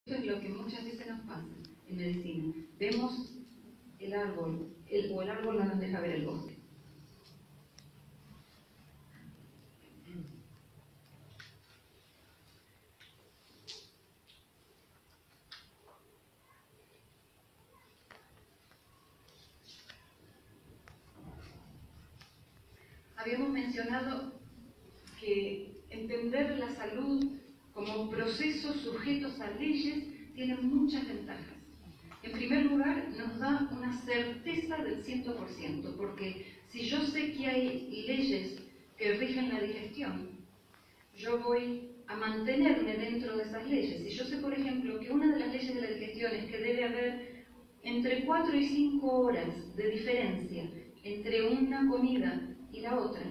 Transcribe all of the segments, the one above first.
Eso es lo que muchas veces nos pasa en medicina. Vemos el árbol, o el árbol no nos deja ver el bosque. Habíamos mencionado que entender la salud como procesos sujetos a leyes tiene muchas ventajas. En primer lugar, nos da una certeza del 100%, porque si yo sé que hay leyes que rigen la digestión, yo voy a mantenerme dentro de esas leyes. Si yo sé, por ejemplo, que una de las leyes de la digestión es que debe haber entre 4 y 5 horas de diferencia entre una comida y la otra,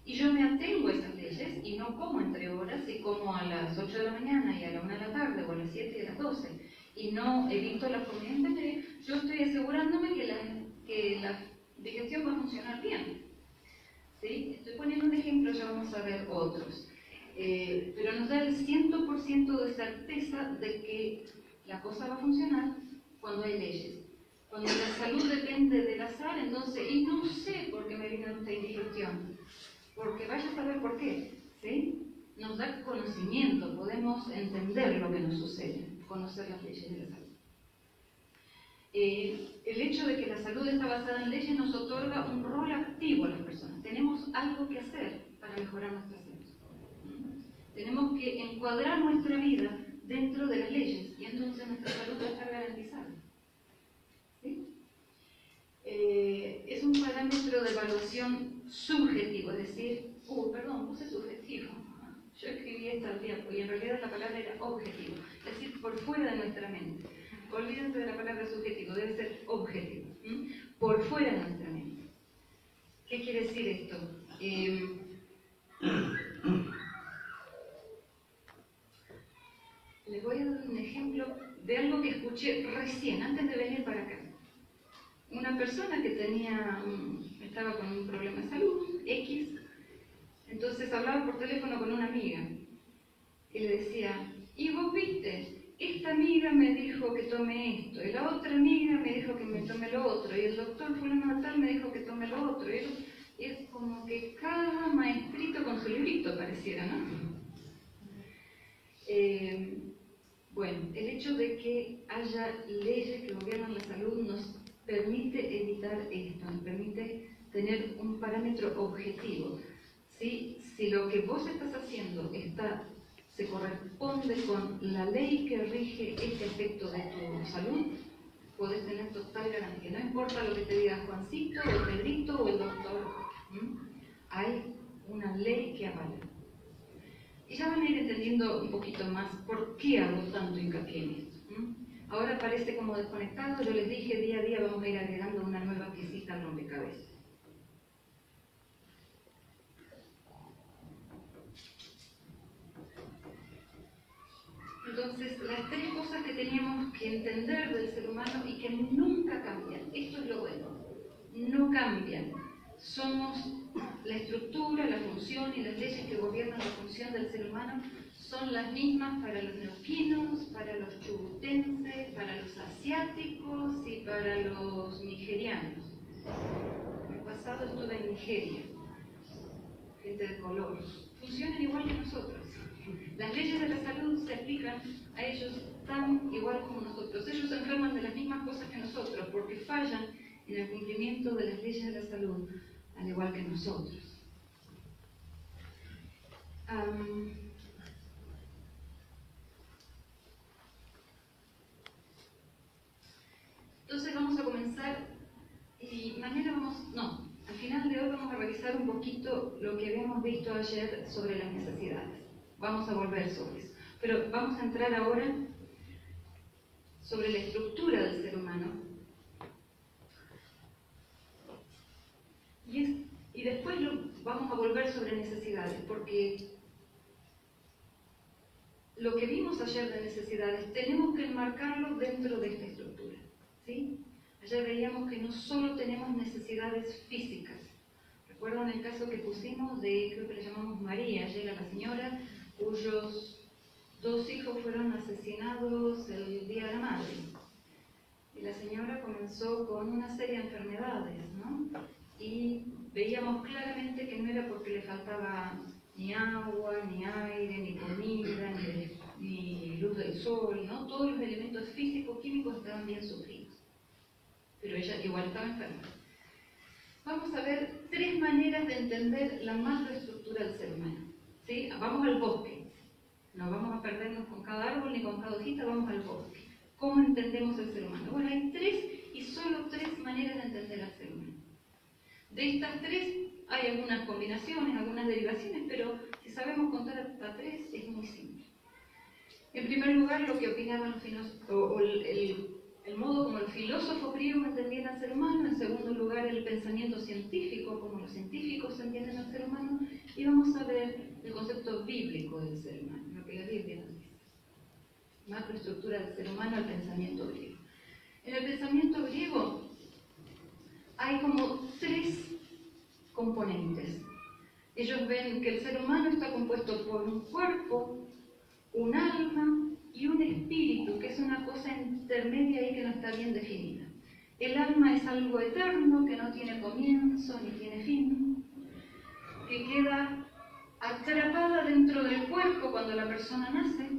y yo me atengo a esas leyes y no como entre horas, y como a las 8 de la mañana y a la 1 de la tarde, o a las 7 y a las 12, y no evito la comida intermedia, yo estoy asegurándome que la digestión va a funcionar bien. ¿Sí? Estoy poniendo un ejemplo, ya vamos a ver otros. Pero nos da el 100% de certeza de que la cosa va a funcionar cuando hay leyes. Cuando la salud depende del azar, entonces, y no sé por qué me vino esta indigestión, porque vaya a saber por qué, ¿sí? Nos da conocimiento, podemos entender lo que nos sucede, conocer las leyes de la salud. El hecho de que la salud está basada en leyes nos otorga un rol activo a las personas. Tenemos algo que hacer para mejorar nuestra salud. Tenemos que encuadrar nuestra vida dentro de las leyes, y entonces nuestra salud va a estar garantizada. ¿Sí? Es un parámetro de evaluación subjetivo, es decir, puse subjetivo. Yo escribí esta al tiempo y en realidad la palabra era objetivo, es decir, por fuera de nuestra mente. Olvídense de la palabra subjetivo, debe ser objetivo, por fuera de nuestra mente. ¿Qué quiere decir esto? Les voy a dar un ejemplo de algo que escuché recién, antes de venir para acá. Una persona que estaba con un problema de salud, X, entonces hablaba por teléfono con una amiga y le decía, ¿y vos viste? Esta amiga me dijo que tome esto, y la otra amiga me dijo que me tome lo otro, y el doctor fulano de tal me dijo que tome lo otro, y es como que cada maestrito con su librito pareciera, ¿no? Bueno, el hecho de que haya leyes que gobiernan la salud nos permite evitar esto, nos permite tener un parámetro objetivo. ¿Sí? Si lo que vos estás haciendo se corresponde con la ley que rige este aspecto de tu salud, podés tener total garantía. No importa lo que te diga Juancito, o Pedrito, o el doctor. Hay una ley que avala. Y ya van a ir entendiendo un poquito más por qué hago tanto hincapié en esto. Ahora parece como desconectado, yo les dije, día a día vamos a ir agregando una nueva piecita al rompecabezas. Entonces, las 3 cosas que teníamos que entender del ser humano y que nunca cambian, esto es lo bueno, no cambian. Somos la estructura, la función y las leyes que gobiernan la función del ser humano son las mismas para los neuquinos, para los chubutenses, para los asiáticos y para los nigerianos. El pasado estuve en Nigeria, gente de color, funcionan igual que nosotros. Las leyes de la salud se aplican a ellos tan igual como nosotros. Ellos se enferman de las mismas cosas que nosotros porque fallan en el cumplimiento de las leyes de la salud, al igual que nosotros. Entonces vamos a comenzar y mañana al final de hoy vamos a revisar un poquito lo que habíamos visto ayer sobre las necesidades. Vamos a volver sobre eso. Pero vamos a entrar ahora sobre la estructura del ser humano. Y después vamos a volver sobre necesidades, porque lo que vimos ayer de necesidades tenemos que enmarcarlo dentro de esta estructura. ¿Sí? Ayer veíamos que no solo tenemos necesidades físicas. ¿Recuerdan el caso que pusimos de, creo que le llamamos María? Llega la señora cuyos 2 hijos fueron asesinados comenzó con una serie de enfermedades, ¿no? Y veíamos claramente que no era porque le faltaba ni agua, ni aire, ni comida, ni luz del sol, ¿no? Todos los elementos físicos, químicos estaban bien suplidos. Pero ella igual estaba enferma. Vamos a ver 3 maneras de entender la macroestructura del ser humano. ¿Sí? Vamos al bosque. No vamos a perdernos con cada árbol ni con cada hojita, vamos al bosque. ¿Cómo entendemos el ser humano? Bueno, hay 3 y solo 3 maneras de entender al ser humano. De estas 3 hay algunas combinaciones, algunas derivaciones, pero si sabemos contar hasta 3 es muy simple. En primer lugar, lo que opinaban los filósofos, o el modo como los filósofos griegos entendían al ser humano. En segundo lugar, el pensamiento científico, como los científicos entienden al ser humano. Y vamos a ver el concepto bíblico del ser humano, lo que la Biblia nos dice. Macroestructura del ser humano, el pensamiento griego. En el pensamiento griego hay como 3 componentes. Ellos ven que el ser humano está compuesto por un cuerpo, un alma y un espíritu, que es una cosa intermedia ahí que no está bien definida. El alma es algo eterno, que no tiene comienzo ni tiene fin, que queda atrapada dentro del cuerpo cuando la persona nace,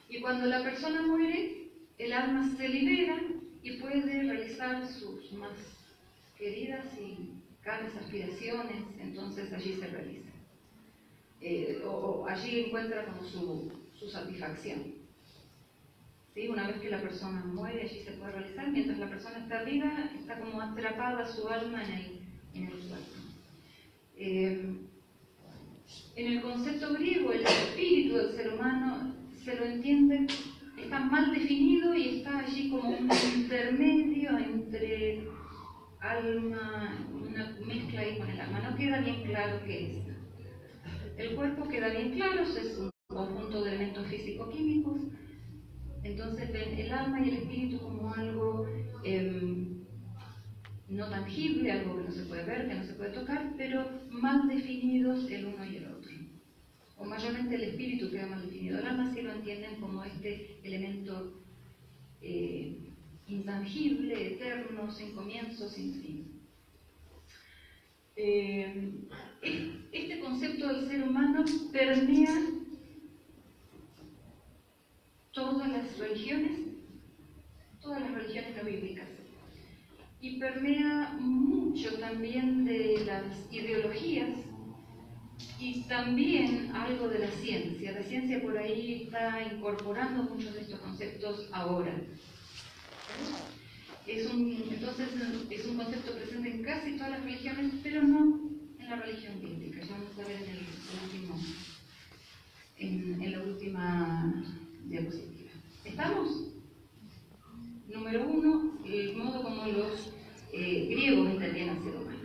y cuando la persona muere, el alma se libera y puede realizar sus más queridas y caras aspiraciones, entonces allí se realiza. O allí encuentra como su satisfacción. ¿Sí? Una vez que la persona muere, allí se puede realizar. Mientras la persona está viva, está como atrapada su alma en el cuerpo. En el concepto griego, el espíritu del ser humano se lo entiende, está mal definido y está allí como un intermedio entre alma, una mezcla ahí con el alma. No queda bien claro qué es. El cuerpo queda bien claro, es un conjunto de elementos físico-químicos. Entonces ven el alma y el espíritu como algo no tangible, algo que no se puede ver, que no se puede tocar, pero mal definidos el uno y el otro. O mayormente el espíritu queda mal definido. El alma sí lo entienden como este elemento intangible, eterno, sin comienzo, sin fin. Este concepto del ser humano permea todas las religiones no bíblicas, y permea mucho también de las ideologías y también algo de la ciencia. La ciencia por ahí está incorporando muchos de estos conceptos ahora. Entonces es un concepto presente en casi todas las religiones, pero no en la religión bíblica. Ya vamos a ver en la última diapositiva. ¿Estamos? Número 1, el modo como los griegos entendían al ser humano.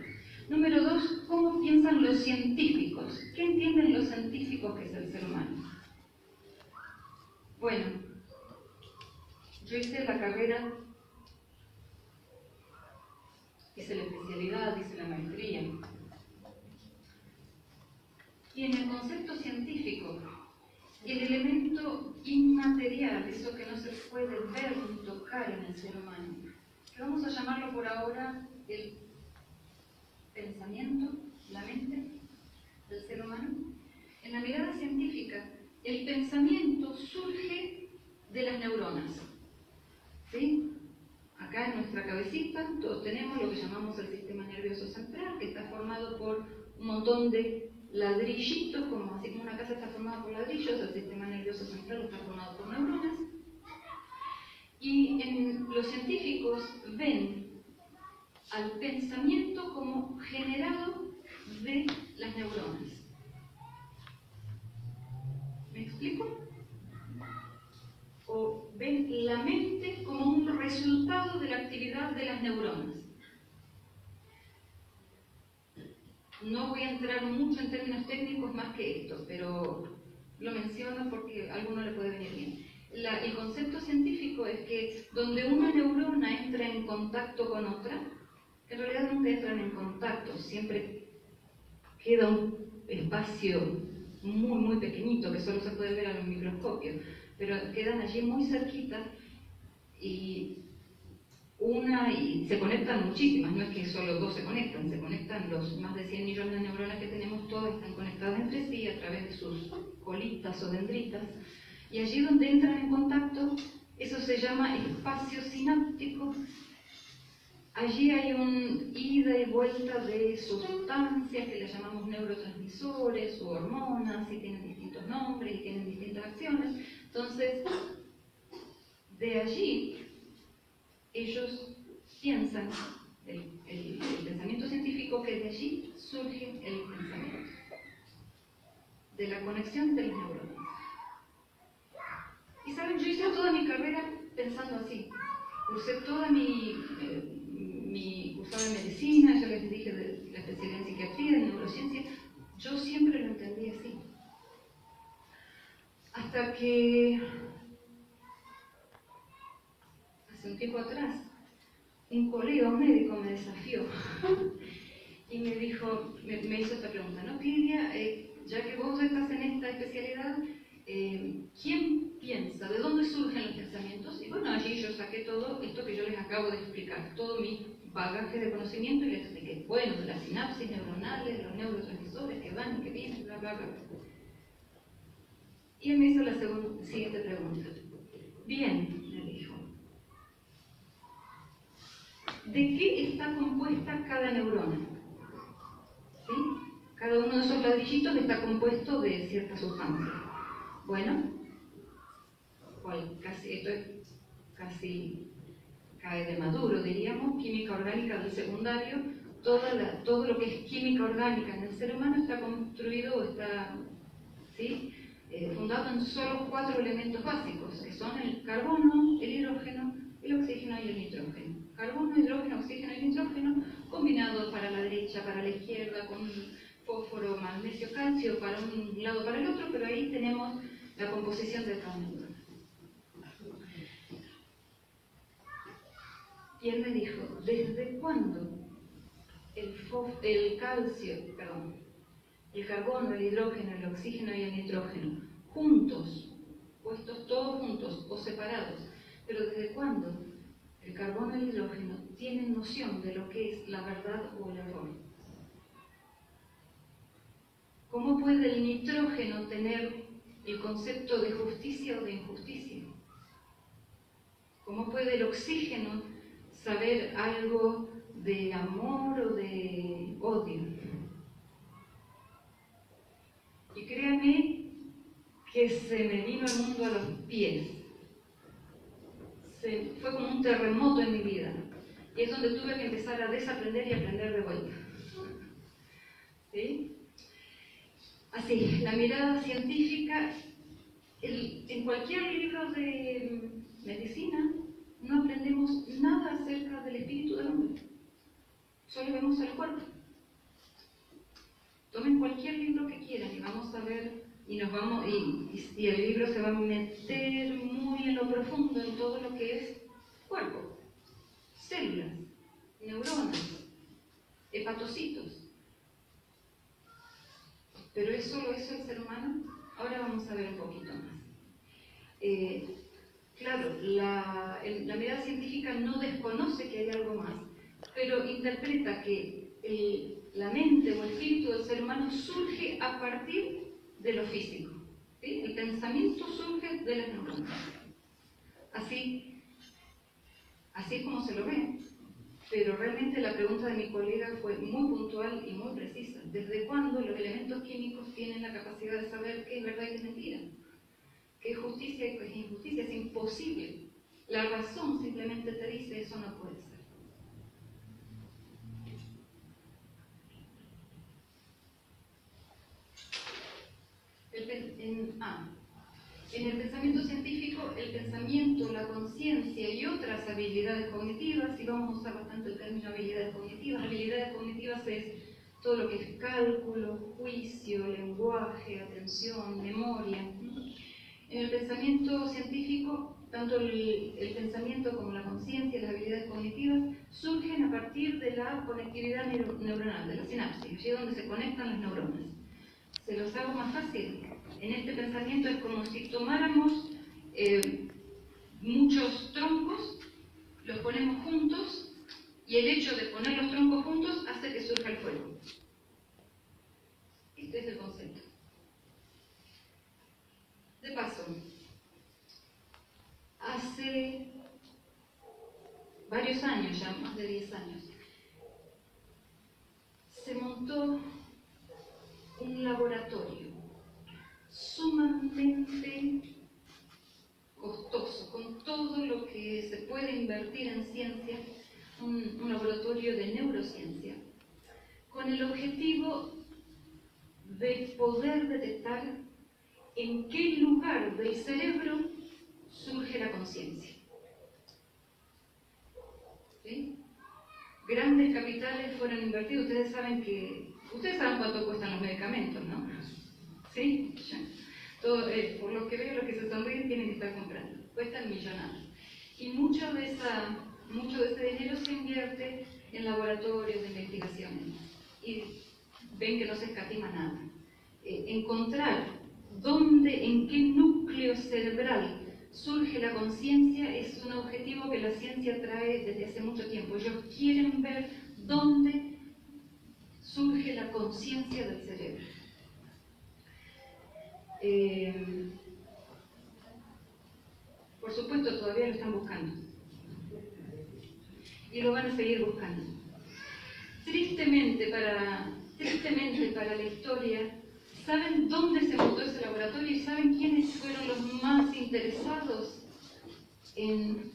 Número 2, ¿cómo piensan los científicos? ¿Qué entienden los científicos que es el ser humano? Bueno, yo hice la carrera, hice la especialidad, hice la maestría. Y en el concepto científico, el elemento inmaterial, eso que no se puede ver ni tocar en el ser humano, que vamos a llamarlo por ahora el pensamiento, la mente del ser humano. En la mirada científica, el pensamiento surge de las neuronas. ¿Sí? Acá en nuestra cabecita todos tenemos lo que llamamos el sistema nervioso central, que está formado por un montón de ladrillitos, así como una casa está formada por ladrillos, el sistema nervioso central está formado por neuronas. Y los científicos ven al pensamiento como generado de las neuronas. ¿Me explico? O ven la mente como un resultado de la actividad de las neuronas. No voy a entrar mucho en términos técnicos más que esto, pero lo menciono porque a alguno le puede venir bien. El concepto científico es que donde una neurona entra en contacto con otra, en realidad nunca entran en contacto, siempre queda un espacio muy, muy pequeñito que solo se puede ver a los microscopios, pero quedan allí muy cerquita y una y se conectan muchísimas, no es que solo dos se conectan los más de 100 millones de neuronas que tenemos, todas están conectadas entre sí a través de sus colitas o dendritas, y allí donde entran en contacto, eso se llama espacio sináptico. Allí hay un ida y vuelta de sustancias que le llamamos neurotransmisores o hormonas, y tienen distintos nombres y tienen distintas acciones. Entonces, de allí, ellos piensan, el pensamiento científico, que de allí surge el pensamiento, de la conexión de las neuronas. Y saben, yo hice toda mi carrera pensando así. Cursé toda cursaba en medicina, ya les dije de la especialidad en psiquiatría, en neurociencia, yo siempre lo entendí así. Hasta que, hace un tiempo atrás, un colega, un médico, me desafió y me dijo, me hizo esta pregunta, ¿no, Lidia? Ya que vos estás en esta especialidad, ¿quién piensa? ¿De dónde surgen los pensamientos? Y bueno, allí yo saqué todo esto que yo les acabo de explicar, todo mi bagaje de conocimiento, y les expliqué, bueno, de las sinapsis neuronales, los neurotransmisores que van y que vienen, bla, bla, bla. Y él me hizo la siguiente pregunta. Bien, me dijo, ¿de qué está compuesta cada neurona? ¿Sí? Cada uno de esos ladrillitos está compuesto de cierta sustancia. Bueno, esto es casi cae de maduro, diríamos, química orgánica del secundario. Todo lo que es química orgánica en el ser humano está construido o está, ¿sí?, fundado en solo 4 elementos básicos, que son el carbono, el hidrógeno, el oxígeno y el nitrógeno. Carbono, hidrógeno, oxígeno y nitrógeno, combinados para la derecha, para la izquierda, con fósforo, magnesio, calcio, para un lado, para el otro, pero ahí tenemos la composición de cada neurona. Y él me dijo, ¿desde cuándo el carbono, el hidrógeno, el oxígeno y el nitrógeno, juntos, puestos todos juntos o separados, pero desde cuándo el carbono y el hidrógeno tienen noción de lo que es la verdad o el error? ¿Cómo puede el nitrógeno tener el concepto de justicia o de injusticia? ¿Cómo puede el oxígeno saber algo de amor o de odio? Y créanme que se me vino el mundo a los pies. Fue como un terremoto en mi vida. Y es donde tuve que empezar a desaprender y aprender de vuelta. ¿Sí? Así, la mirada científica, en cualquier libro de medicina, no aprendemos nada acerca del espíritu del hombre. Solo vemos el cuerpo. Tomen cualquier libro que quieran y vamos a ver, y el libro se va a meter muy en lo profundo en todo lo que es cuerpo, células, neuronas, hepatocitos. ¿Pero es solo eso el ser humano? Ahora vamos a ver un poquito más. Claro, la mirada científica no desconoce que hay algo más, pero interpreta que la mente o el espíritu del ser humano surge a partir de lo físico. ¿Sí? El pensamiento surge de las neuronas. Así es como se lo ve. Pero realmente la pregunta de mi colega fue muy puntual y muy precisa. ¿Desde cuándo los elementos químicos tienen la capacidad de saber qué es verdad y qué es mentira? ¿Qué es justicia y qué es injusticia? Es imposible. La razón simplemente te dice eso no puede ser. En el pensamiento científico, el pensamiento, la conciencia y otras habilidades cognitivas, y vamos a usar bastante el término habilidades cognitivas es todo lo que es cálculo, juicio, lenguaje, atención, memoria. En el pensamiento científico, tanto el pensamiento como la conciencia y las habilidades cognitivas surgen a partir de la conectividad neuronal, de la sinapsis, allí donde se conectan las neuronas. Se los hago más fácil. En este pensamiento es como si tomáramos muchos troncos, los ponemos ponemos juntos y el hecho de poner los troncos juntos hace que surja el fuego. Este es el concepto. De paso, hace varios años, ya más de 10 años, se montó un laboratorio sumamente costoso, con todo lo que se puede invertir en ciencia, un laboratorio de neurociencia, con el objetivo de poder detectar en qué lugar del cerebro surge la conciencia. ¿Sí? Grandes capitales fueron invertidos. Ustedes saben cuánto cuestan los medicamentos, ¿no? ¿Sí? Ya. Todo, por lo que veo, los que se sonríen tienen que estar comprando. Cuestan millonadas. Y mucho de ese dinero se invierte en laboratorios de investigaciones. Y ven que no se escatima nada. Encontrar en qué núcleo cerebral surge la conciencia es un objetivo que la ciencia trae desde hace mucho tiempo. Ellos quieren ver dónde surge la conciencia del cerebro. Por supuesto, todavía lo están buscando. Y lo van a seguir buscando. Tristemente para la historia, ¿saben dónde se montó ese laboratorio y saben quiénes fueron los más interesados en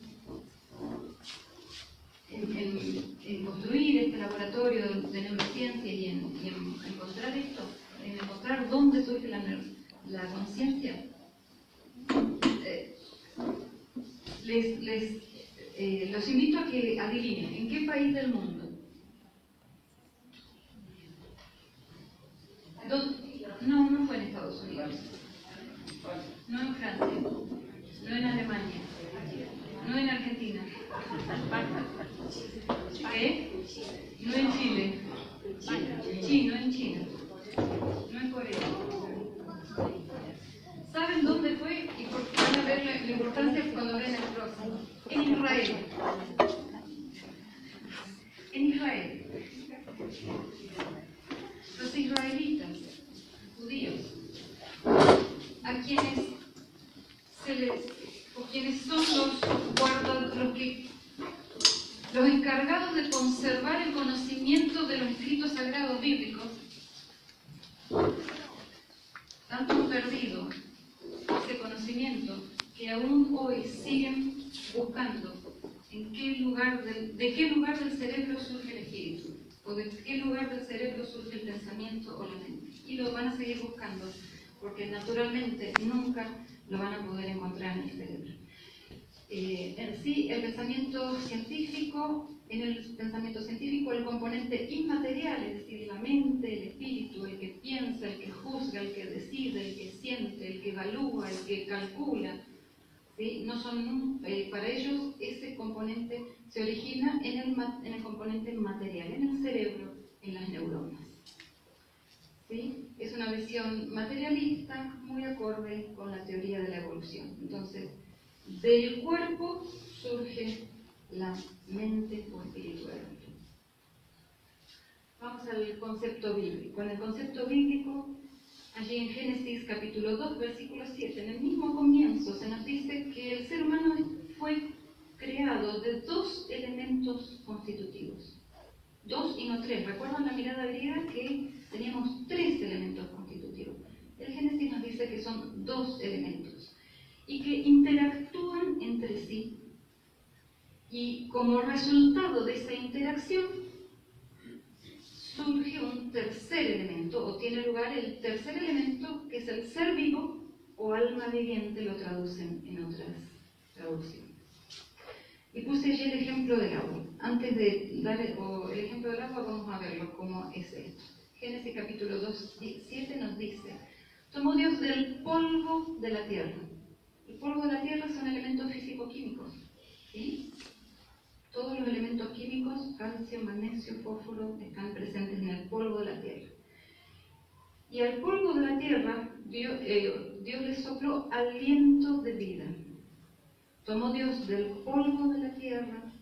construir este laboratorio de neurociencia y en encontrar esto, en encontrar dónde surge la conciencia? Los invito a que adivinen en qué país del mundo. No fue en Estados Unidos, no en Francia, no en Alemania, no en Argentina, no en Chile, no en China, no en Corea. ¿Saben dónde fue? Y porque van a ver la importancia cuando ven el próximo. En Israel. En Israel. Los israelitas, judíos, quienes son los encargados de conservar el conocimiento de los escritos sagrados bíblicos, tanto perdido ese conocimiento que aún hoy siguen buscando de qué lugar del cerebro surge el espíritu, o de qué lugar del cerebro surge el pensamiento o la mente. Y lo van a seguir buscando, porque naturalmente nunca lo van a poder encontrar en el cerebro. En sí, en el pensamiento científico, el componente inmaterial, es decir, la mente, el espíritu, el que piensa, el que juzga, el que decide, el que siente, el que evalúa, el que calcula, ¿sí? Para ellos ese componente se origina en el componente material, en el cerebro, en las neuronas. ¿Sí? Es una visión materialista muy acorde con la teoría de la evolución. Entonces, del cuerpo surge la mente o espiritual. Vamos al concepto bíblico. En el concepto bíblico, allí en Génesis capítulo 2, versículo 7, en el mismo comienzo se nos dice que el ser humano fue creado de dos elementos constitutivos. 2 y no 3. ¿Recuerdan la mirada griega que teníamos 3 elementos constitutivos? El Génesis nos dice que son 2 elementos y que interactúan entre sí. Y como resultado de esa interacción surge un tercer elemento, o tiene lugar el tercer elemento, que es el ser vivo o alma viviente, lo traducen en otras traducciones. Y puse allí el ejemplo del agua. Antes de dar el ejemplo del agua, vamos a verlo, cómo es esto. Génesis capítulo 2, 7 nos dice: tomó Dios del polvo de la tierra. El polvo de la tierra son elementos físico-químicos, ¿sí? Todos los elementos químicos, calcio, magnesio, fósforo, están presentes en el polvo de la tierra. Y al polvo de la tierra, Dios le sopló aliento de vida. Tomó Dios del polvo de la tierra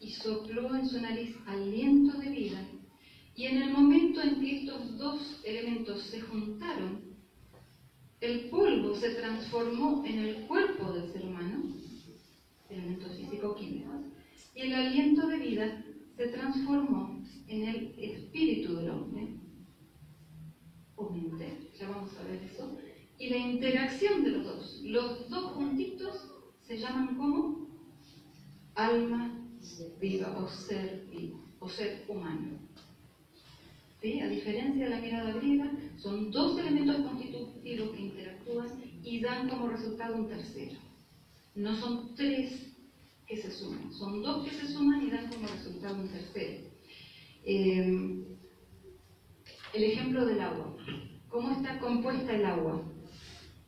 y sopló en su nariz aliento de vida. Y en el momento en que estos dos elementos se juntaron, el polvo se transformó en el cuerpo del ser humano, elementos físico-químicos, y el aliento de vida se transformó en el espíritu del hombre, o mente, ya vamos a ver eso, y la interacción de los dos juntitos se llaman como alma viva o ser vivo, o ser humano. ¿Sí? A diferencia de la mirada griega, son dos elementos constitutivos que interactúan y dan como resultado un tercero. No son tres que se suman, son dos que se suman y dan como resultado un tercero. El ejemplo del agua. ¿Cómo está compuesta el agua?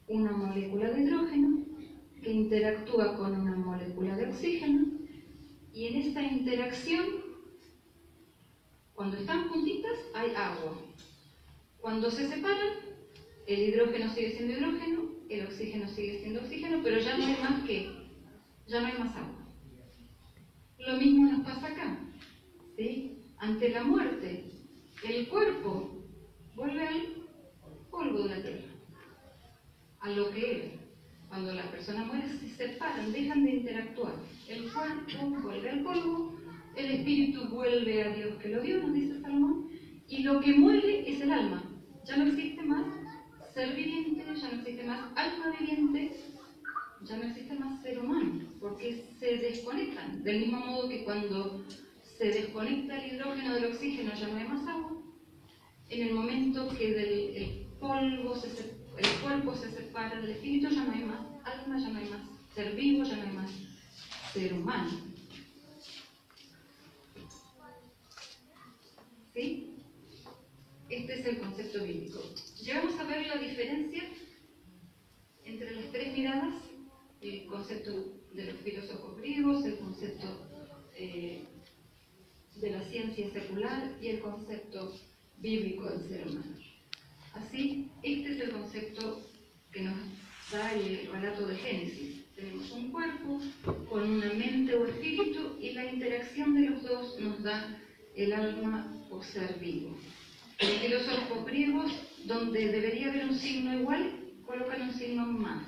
Una molécula de hidrógeno que interactúa con una molécula de oxígeno, y en esta interacción, cuando están juntitas, hay agua. Cuando se separan, el hidrógeno sigue siendo hidrógeno, el oxígeno sigue siendo oxígeno, pero ya no hay más que, ya no hay más agua. Lo mismo nos pasa acá, ¿sí? Ante la muerte, el cuerpo vuelve al polvo de la tierra, a lo que era. Cuando la persona muere, se separan, dejan de interactuar. El cuerpo vuelve al polvo, el espíritu vuelve a Dios que lo dio, nos dice Salomón, y lo que muere es el alma. Ya no existe más ser viviente, ya no existe más alma viviente, ya no existe más ser humano, porque se desconectan. Del mismo modo que cuando se desconecta el hidrógeno del oxígeno ya no hay más agua, en el momento que el cuerpo se separa del espíritu, ya no hay más alma, ya no hay más ser vivo, ya no hay más ser humano. ¿Sí? Este es el concepto bíblico. Llegamos a ver la diferencia entre las tres miradas, el concepto de los filósofos griegos, el concepto de la ciencia secular y el concepto bíblico del ser humano. Así, este es el concepto que nos da el relato de Génesis. Tenemos un cuerpo con una mente o espíritu, y la interacción de los dos nos da el alma o ser vivo. Los filósofos griegos, donde debería haber un signo igual, colocan un signo más.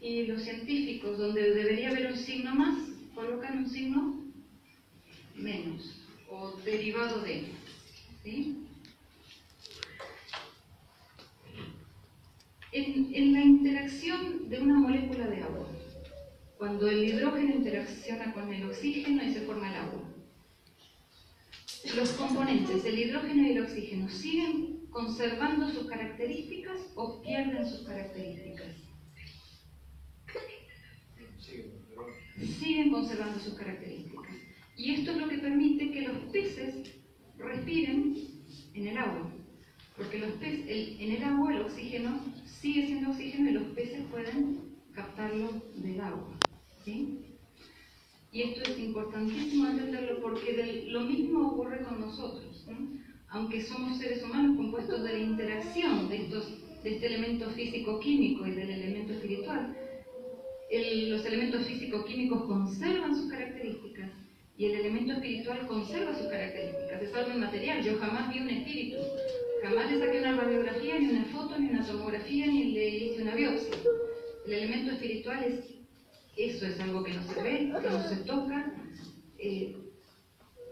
Y los científicos, donde debería haber un signo más, colocan un signo menos o derivado de. ¿Sí? En la interacción de una molécula de agua, cuando el hidrógeno interacciona con el oxígeno y se forma el agua, los componentes, el hidrógeno y el oxígeno, ¿siguen conservando sus características o pierden sus características? Siguen conservando sus características. Y esto es lo que permite que los peces respiren en el agua. Porque los peces, en el agua el oxígeno sigue siendo oxígeno y los peces pueden captarlo del agua. ¿Sí? Y esto es importantísimo entenderlo, porque lo mismo ocurre con nosotros, ¿no? Aunque somos seres humanos compuestos de la interacción de este elemento físico-químico y del elemento espiritual, los elementos físico-químicos conservan sus características y el elemento espiritual conserva sus características. Es algo inmaterial. Yo jamás vi un espíritu, jamás le saqué una radiografía, ni una foto, ni una tomografía, ni le hice una biopsia. El elemento espiritual eso es algo que no se ve, que no se toca,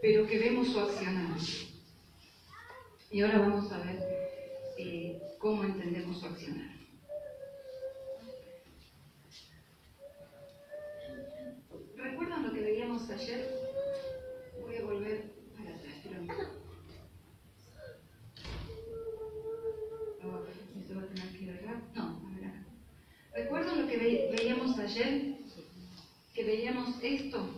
pero que vemos su accionar. Y ahora vamos a ver cómo entendemos su accionar. ¿Recuerdan lo que veíamos ayer? Voy a volver para atrás, pero esto va a tener que ir acá. No, a ver acá. ¿Recuerdan lo que veíamos ayer? Que veíamos esto,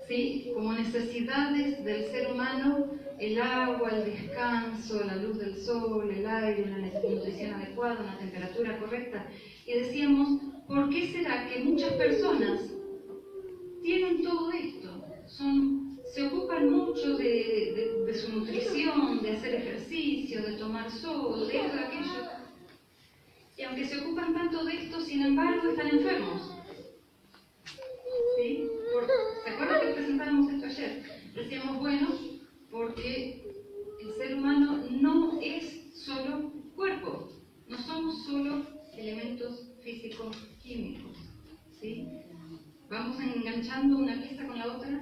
¿sí? Como necesidades del ser humano: el agua, el descanso, la luz del sol, el aire, una nutrición adecuada, una temperatura correcta. Y decíamos, ¿por qué será que muchas personas tienen todo esto? Se ocupan mucho de su nutrición, de hacer ejercicio, de tomar sol, de esto, de aquello. Y aunque se ocupan tanto de esto, sin embargo, están enfermos. ¿Sí? ¿Se acuerdan decíamos, bueno, porque el ser humano no es solo cuerpo, no somos solo elementos físicos químicos, ¿sí? Vamos enganchando una pieza con la otra.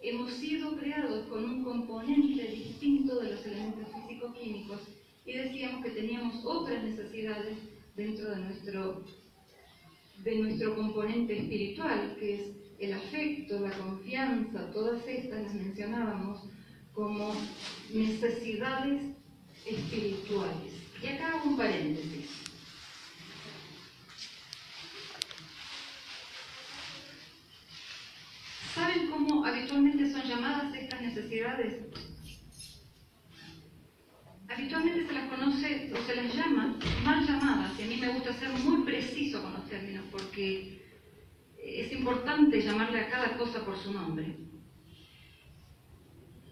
Hemos sido creados con un componente distinto de los elementos físico-químicos y decíamos que teníamos otras necesidades dentro de nuestro componente espiritual, que es el afecto, la confianza. Todas estas las mencionábamos como necesidades espirituales. Y acá hago un paréntesis. ¿Saben cómo habitualmente son llamadas estas necesidades? Habitualmente se las conoce o se las llama mal llamadas, y a mí me gusta ser muy preciso con los términos porque es importante llamarle a cada cosa por su nombre.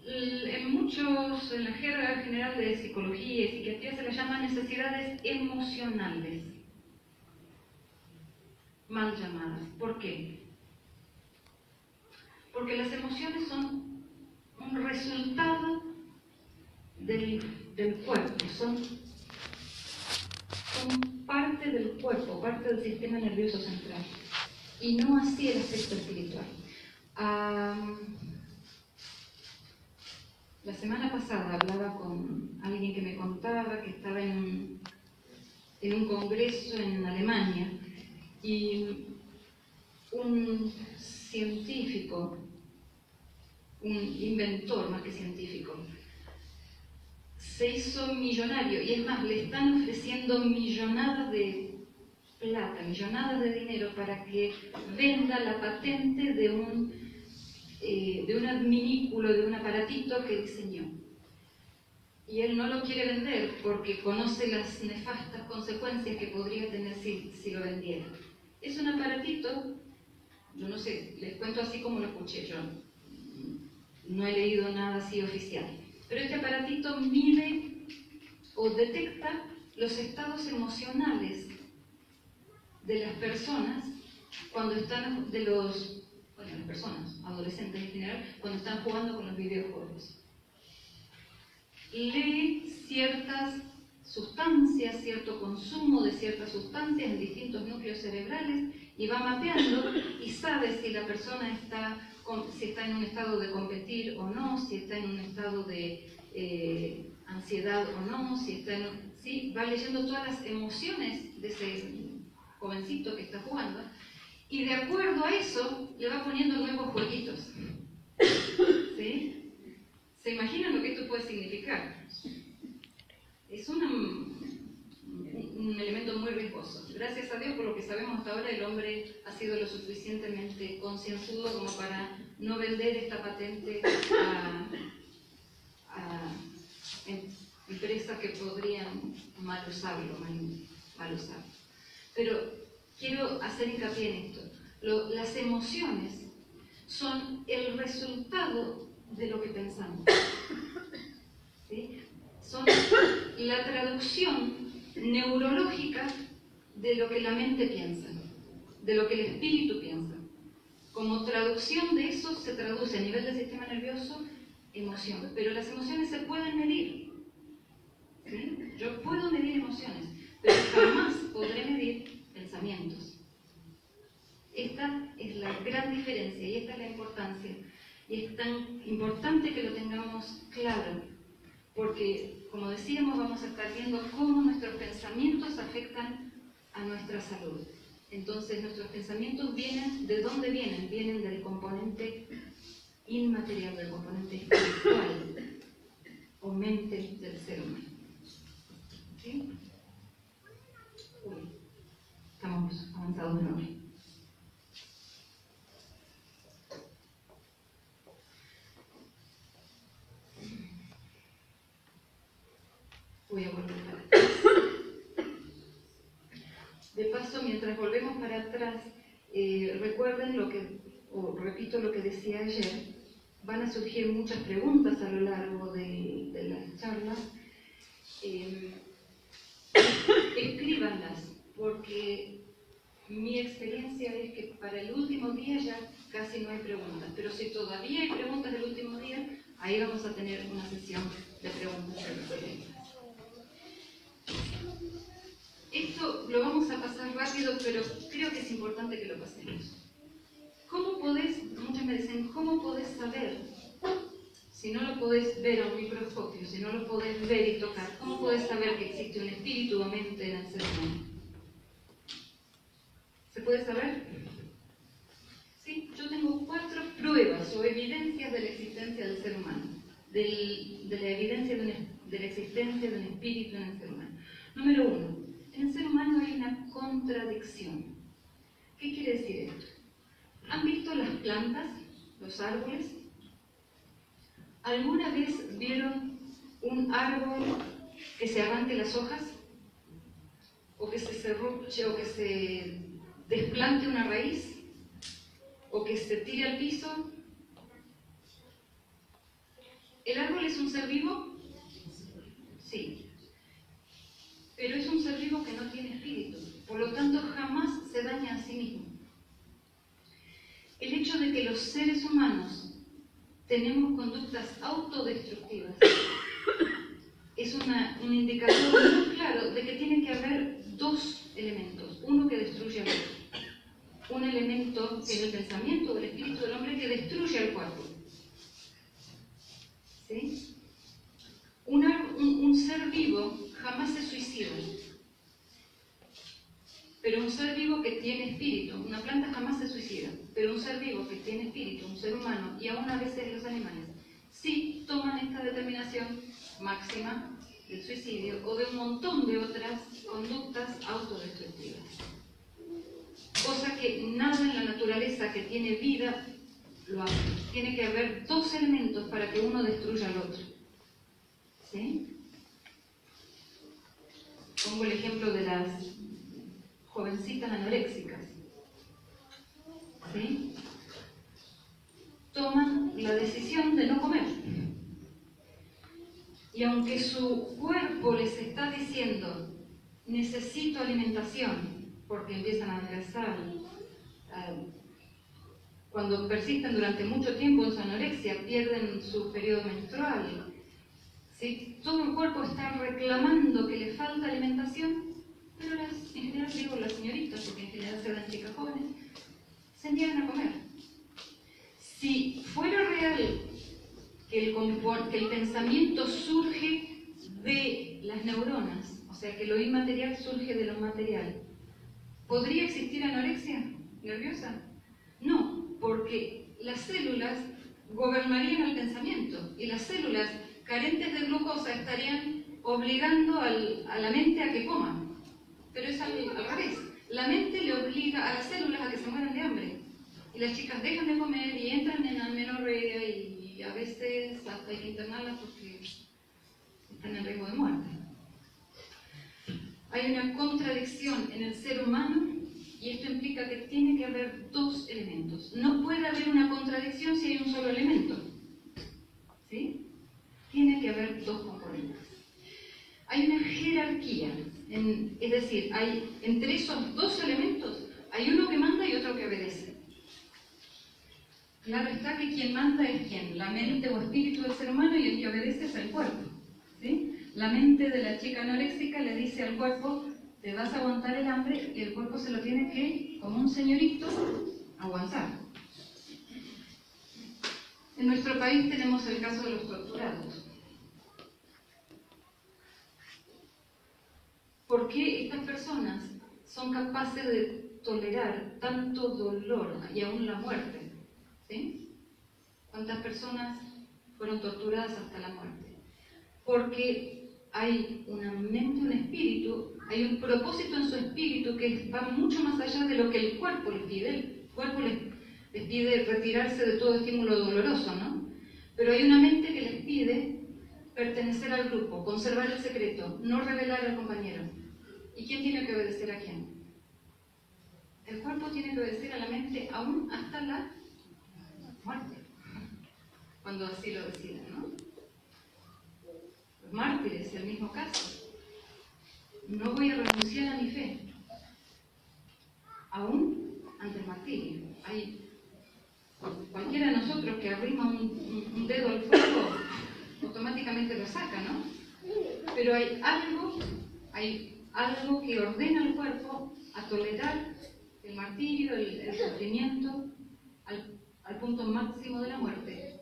En la jerga general de psicología y psiquiatría se les llama necesidades emocionales, mal llamadas. ¿Por qué? Porque las emociones son un resultado del cuerpo, son parte del cuerpo, parte del sistema nervioso central, y no así el aspecto espiritual. La semana pasada hablaba con alguien que me contaba que estaba en un congreso en Alemania y un científico, un inventor más que científico, se hizo millonario, y es más, le están ofreciendo millonadas de plata, millonadas de dinero para que venda la patente de un adminículo, de un aparatito que diseñó. Y él no lo quiere vender porque conoce las nefastas consecuencias que podría tener si lo vendiera. Es un aparatito, yo no sé, les cuento así como lo escuché, yo no he leído nada así oficial, pero este aparatito mide o detecta los estados emocionales de las personas cuando están, las personas, adolescentes en general, cuando están jugando con los videojuegos. Lee ciertas sustancias, cierto consumo de ciertas sustancias en distintos núcleos cerebrales y va mapeando y sabe si la persona si está en un estado de competir o no, si está en un estado de ansiedad o no, ¿sí? Va leyendo todas las emociones de ese jovencito que está jugando, y de acuerdo a eso le va poniendo nuevos jueguitos. ¿Sí? ¿Se imaginan lo que esto puede significar? Es un elemento muy riesgoso. Gracias a Dios, por lo que sabemos hasta ahora, el hombre ha sido lo suficientemente concienzudo como para no vender esta patente a empresas que podrían mal usarlo. Pero quiero hacer hincapié en esto. Las emociones son el resultado de lo que pensamos. ¿Sí? Son la traducción neurológica de lo que la mente piensa, de lo que el espíritu piensa. Como traducción de eso se traduce a nivel del sistema nervioso emoción. Pero las emociones se pueden medir. ¿Sí? Yo puedo medir emociones, pero jamás podré medir pensamientos. Esta es la gran diferencia y esta es la importancia. Y es tan importante que lo tengamos claro, porque, como decíamos, vamos a estar viendo cómo nuestros pensamientos afectan a nuestra salud. Entonces, nuestros pensamientos vienen, ¿de dónde vienen? Vienen del componente inmaterial, del componente espiritual o mente del ser humano. ¿Sí? Uy, estamos avanzados de nuevo. Voy a volver para atrás. De paso, mientras volvemos para atrás, recuerden repito lo que decía ayer, van a surgir muchas preguntas a lo largo de las charlas. Escríbanlas, porque mi experiencia es que para el último día ya casi no hay preguntas. Pero si todavía hay preguntas del último día, ahí vamos a tener una sesión de preguntas y respuestas. Esto lo vamos a pasar rápido, pero creo que es importante que lo pasemos. ¿Cómo podés, muchos me dicen, cómo podés saber? Si no lo podés ver a un microscopio, si no lo podés ver y tocar, ¿cómo podés saber que existe un espíritu o mente en el ser humano? ¿Se puede saber? Sí, yo tengo 4 pruebas o evidencias de la existencia del ser humano, de la evidencia de la existencia de un espíritu en el ser humano. Número 1, en el ser humano hay una contradicción. ¿Qué quiere decir esto? ¿Han visto las plantas, los árboles? ¿Alguna vez vieron un árbol que se arranque las hojas? ¿O que se serruche o que se desplante una raíz? ¿O que se tire al piso? ¿El árbol es un ser vivo? Sí. Pero es un ser vivo que no tiene espíritu. Por lo tanto, jamás se daña a sí mismo. El hecho de que los seres humanos tenemos conductas autodestructivas es un indicador muy claro de que tiene que haber 2 elementos. Uno que destruye al otro. Un elemento que es el pensamiento o el espíritu del hombre que destruye al cuerpo. ¿Sí? Un ser vivo jamás se suicida. Pero un ser vivo que tiene espíritu, una planta jamás se suicida, pero un ser vivo que tiene espíritu, un ser humano, y aún a veces los animales, sí toman esta determinación máxima del suicidio o de un montón de otras conductas autodestructivas. Cosa que nada en la naturaleza que tiene vida lo hace. Tiene que haber 2 elementos para que uno destruya al otro. ¿Sí? Pongo el ejemplo de las jovencitas anoréxicas. ¿Sí? Toman la decisión de no comer. Y aunque su cuerpo les está diciendo, necesito alimentación, porque empiezan a adelgazar, cuando persisten durante mucho tiempo en su anorexia, pierden su periodo menstrual, ¿sí? Todo el cuerpo está reclamando que le falta alimentación, pero en general digo las señoritas, porque en general se dan chicas jóvenes, se niegan a comer. Si fuera real que el pensamiento surge de las neuronas, o sea que lo inmaterial surge de lo material, ¿podría existir anorexia nerviosa? No, porque las células gobernarían el pensamiento y las células carentes de glucosa estarían obligando a la mente a que coma. Pero es al revés. La mente le obliga a las células a que se mueran de hambre. Y las chicas dejan de comer y entran en amenorrea y a veces hasta hay que internarlas porque están en riesgo de muerte. Hay una contradicción en el ser humano y esto implica que tiene que haber 2 elementos. No puede haber una contradicción si hay un solo elemento. ¿Sí? Tiene que haber 2 componentes. Hay una jerarquía, es decir, entre esos 2 elementos hay uno que manda y otro que obedece. Claro está que quien manda es quién, la mente o espíritu del ser humano, y el que obedece es el cuerpo. ¿Sí? La mente de la chica anoréxica le dice al cuerpo, te vas a aguantar el hambre, y el cuerpo se lo tiene que, como un señorito, aguantar. En nuestro país tenemos el caso de los torturados. ¿Por qué estas personas son capaces de tolerar tanto dolor y aún la muerte? ¿Sí? ¿Cuántas personas fueron torturadas hasta la muerte? Porque hay una mente, un espíritu, hay un propósito en su espíritu que va mucho más allá de lo que el cuerpo les pide. El cuerpo les pide retirarse de todo estímulo doloroso, ¿no? Pero hay una mente que les pide pertenecer al grupo, conservar el secreto, no revelar al compañero. ¿Y quién tiene que obedecer a quién? El cuerpo tiene que obedecer a la mente aún hasta la muerte, cuando así lo deciden, ¿no? Los mártires, el mismo caso. No voy a renunciar a mi fe, aún ante el martirio. nosotros que abrimos un dedo al fuego, automáticamente lo saca, ¿no? Pero hay algo que ordena al cuerpo a tolerar el martirio, el sufrimiento, al punto máximo de la muerte.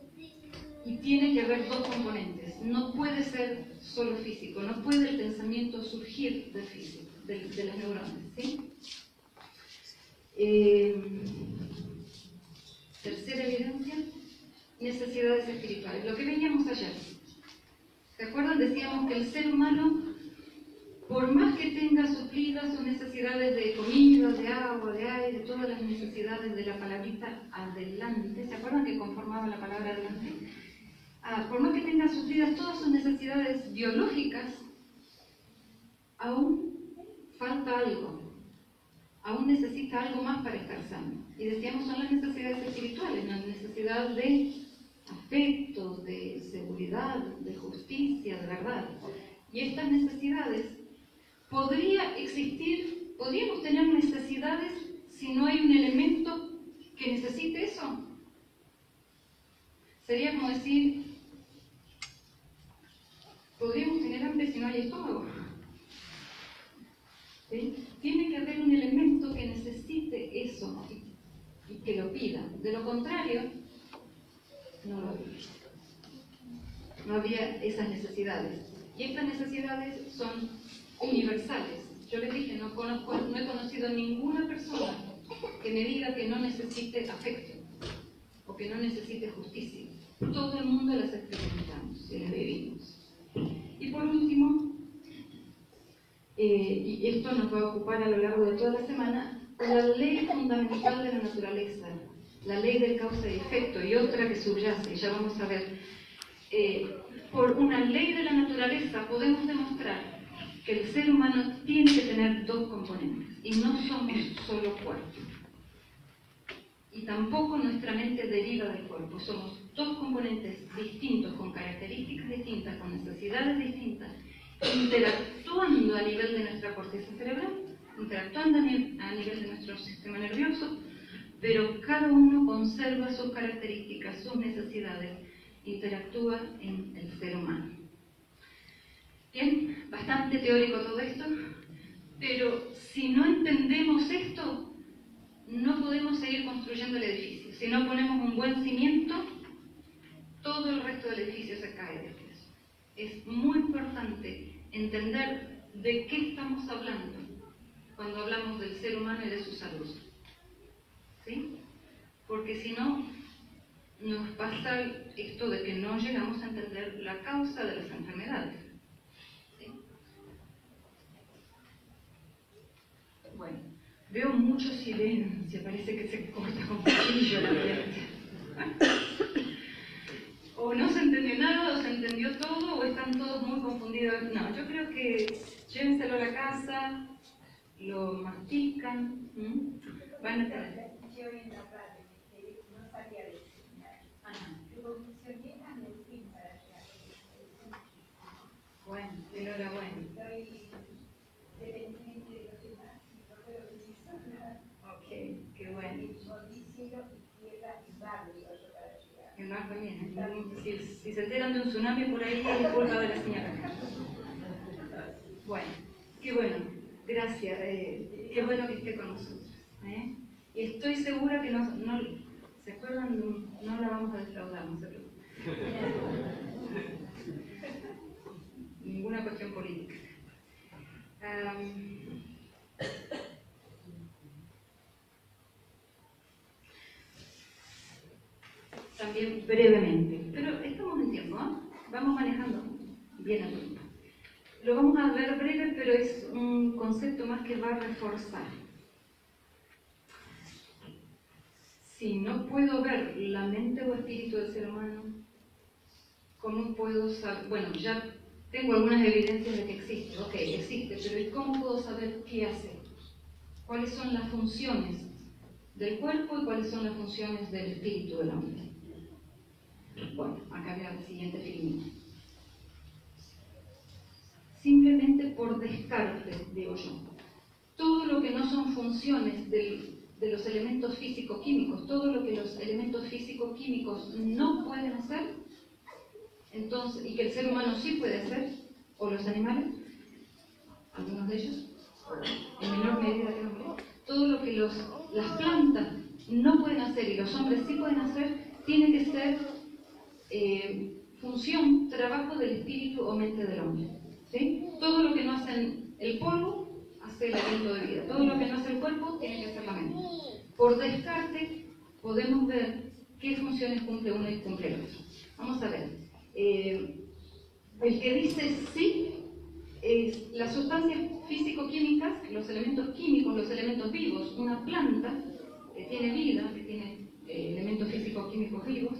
Y tiene que haber dos componentes. No puede ser solo físico, no puede el pensamiento surgir del físico, de las neuronas, ¿sí? Tercera evidencia, necesidades espirituales. Lo que veíamos ayer. ¿Se acuerdan? Decíamos que el ser humano, por más que tenga suplidas sus necesidades de comida, de agua, de aire, todas las necesidades de la palabrita adelante, ¿se acuerdan que conformaba la palabra adelante? Por más que tenga suplidas todas sus necesidades biológicas, aún falta algo. Aún necesita algo más para estar sano. Y decíamos, son las necesidades espirituales, la necesidad de afecto, de seguridad, de justicia, de verdad. Y estas necesidades, podríamos tener necesidades si no hay un elemento que necesite eso. Sería como decir, podríamos tener hambre si no hay estómago. ¿Sí? Tiene que haber un elemento que necesite eso y que lo pida. De lo contrario, no lo habría. No habría esas necesidades. Y estas necesidades son universales. Yo les dije, no he conocido a ninguna persona que me diga que no necesite afecto o que no necesite justicia. Todo el mundo las experimentamos y las vivimos. Y por último, y esto nos va a ocupar a lo largo de toda la semana, la ley fundamental de la naturaleza, la ley del causa y efecto, y otra que subyace, ya vamos a ver. Por una ley de la naturaleza podemos demostrar que el ser humano tiene que tener dos componentes, y no somos solo cuerpo. Y tampoco nuestra mente deriva del cuerpo, somos dos componentes distintos, con características distintas, con necesidades distintas, interactuando a nivel de nuestra corteza cerebral, interactuando a nivel de nuestro sistema nervioso, pero cada uno conserva sus características, sus necesidades, interactúa en el ser humano. Bien, bastante teórico todo esto, pero si no entendemos esto, no podemos seguir construyendo el edificio. Si no ponemos un buen cimiento, todo el resto del edificio se cae después. Es muy importante entender de qué estamos hablando cuando hablamos del ser humano y de su salud. ¿Sí? Porque si no, nos pasa esto de que no llegamos a entender la causa de las enfermedades. ¿Sí? Bueno, veo mucho silencio, parece que se corta con cuchillo la violencia. O no se entendió nada, o se entendió todo, o están todos muy confundidos. No, yo creo que llévenselo a la casa, lo mastican, van a tener. Yo en la radio no sabía diseñar. Luego funcioné a medicina para allá. Bueno, enhorabuena. Estoy dependiente de los demás y no puedo decir nada. Ok, qué bueno. Díselo y tierra y barrio yo para llegar. El mar también. Si se enteran de un tsunami por ahí, es culpa de la señora. Bueno, qué bueno. Gracias. Qué bueno que esté con nosotros. Y estoy segura que no ¿se acuerdan? No la vamos a defraudar, no se preocupen. Ninguna cuestión política. También brevemente, pero estamos en tiempo, vamos manejando bien el tiempo. Lo vamos a ver breve, pero es un concepto más que va a reforzar. Si no puedo ver la mente o espíritu del ser humano, ¿cómo puedo saber? Bueno, ya tengo algunas evidencias de que existe, ok, existe, pero ¿y cómo puedo saber qué hace? ¿Cuáles son las funciones del cuerpo y cuáles son las funciones del espíritu de la mente? Bueno, acá veo el siguiente filmito. Simplemente por descarte, digo yo. Todo lo que no son funciones de los elementos físico-químicos, todo lo que los los elementos físico-químicos no pueden hacer, entonces, y que el ser humano sí puede hacer, o los animales, algunos de ellos, en menor medida que los hombres, todo lo que las plantas no pueden hacer y los hombres sí pueden hacer, tiene que ser función, trabajo del espíritu o mente del hombre. ¿Sí? Todo lo que no hacen el polvo, hace el aliento de vida. Todo lo que no hace el cuerpo, tiene que hacer la mente. Por descarte, podemos ver qué funciones cumple uno y cumple el otro. Vamos a ver. El que dice sí, es las sustancias físico-químicas, los elementos químicos, los elementos vivos. Una planta que tiene vida, que tiene elementos físico-químicos vivos,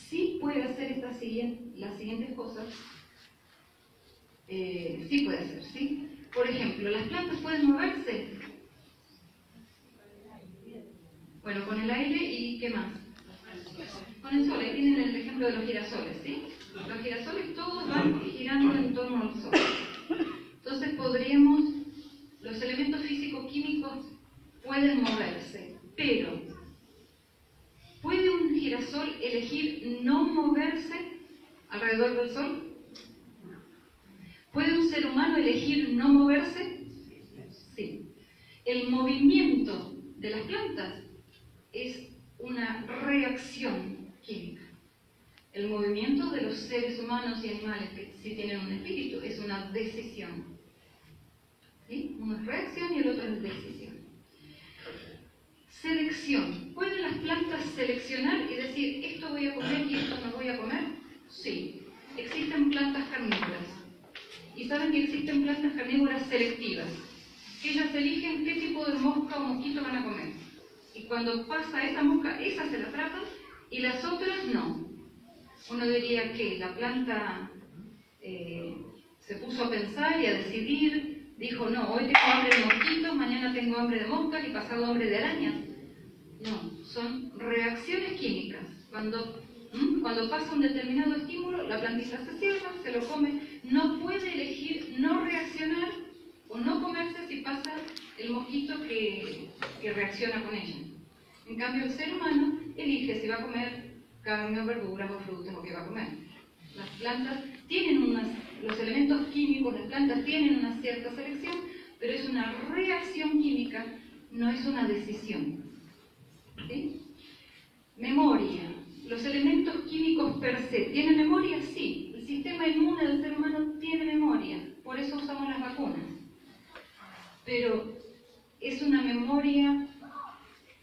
sí puede hacer las siguientes cosas. Sí puede hacer, ¿sí? Por ejemplo, ¿las plantas pueden moverse? Bueno, con el aire y ¿qué más? Con el sol. Ahí tienen el ejemplo de los girasoles, ¿sí? Los girasoles todos van girando en torno al sol. Entonces los elementos físico-químicos pueden moverse, pero ¿puede un girasol elegir no moverse alrededor del sol? ¿Puede un ser humano elegir no moverse? Sí. El movimiento de las plantas es una reacción química. El movimiento de los seres humanos y animales que sí tienen un espíritu es una decisión. ¿Sí? Uno es reacción y el otro es decisión. Selección. ¿Pueden las plantas seleccionar y decir esto voy a comer y esto no voy a comer? Sí. Existen plantas carnívoras. Y saben que existen plantas carnívoras selectivas, que ellas eligen qué tipo de mosca o mosquito van a comer. Y cuando pasa esa mosca, esa se la atrapan y las otras no. Uno diría que la planta se puso a pensar y a decidir, dijo, no, hoy tengo hambre de mosquitos, mañana tengo hambre de moscas y pasado hambre de arañas. No, son reacciones químicas. Cuando pasa un determinado estímulo, la plantita se cierra, se lo come, no puede elegir no reaccionar o no comerse si pasa el mosquito que reacciona con ella. En cambio, el ser humano elige si va a comer carne o verduras o frutas o qué va a comer. Las plantas tienen los elementos químicos, las plantas tienen una cierta selección, pero es una reacción química, no es una decisión. ¿Sí? Memoria. ¿Los elementos químicos per se tienen memoria? Sí. El sistema inmune del ser humano tiene memoria, por eso usamos las vacunas. Pero es una memoria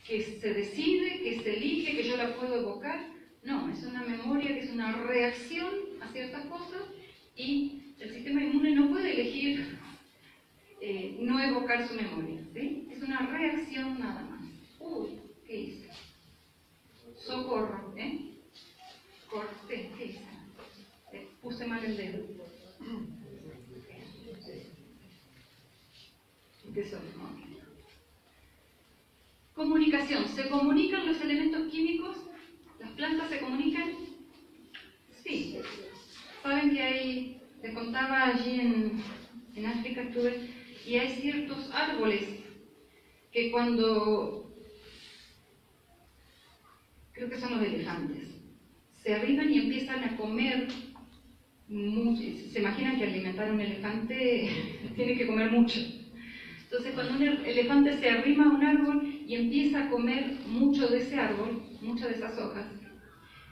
que se decide, que se elige, que yo la puedo evocar. No, es una memoria que es una reacción a ciertas cosas y el sistema inmune no puede elegir no evocar su memoria. ¿Sí? Es una reacción nada más. Uy, ¿qué hice? Socorro, corté, ¿qué hice? Puse mal el dedo. Comunicación. ¿Se comunican los elementos químicos? ¿Las plantas se comunican? Sí. Saben que les contaba allí en África estuve, y hay ciertos árboles que cuando, creo que son los elefantes, se arriban y empiezan a comer mucho. Se imaginan que alimentar a un elefante tiene que comer mucho. Entonces, cuando un elefante se arrima a un árbol y empieza a comer mucho de ese árbol, muchas de esas hojas,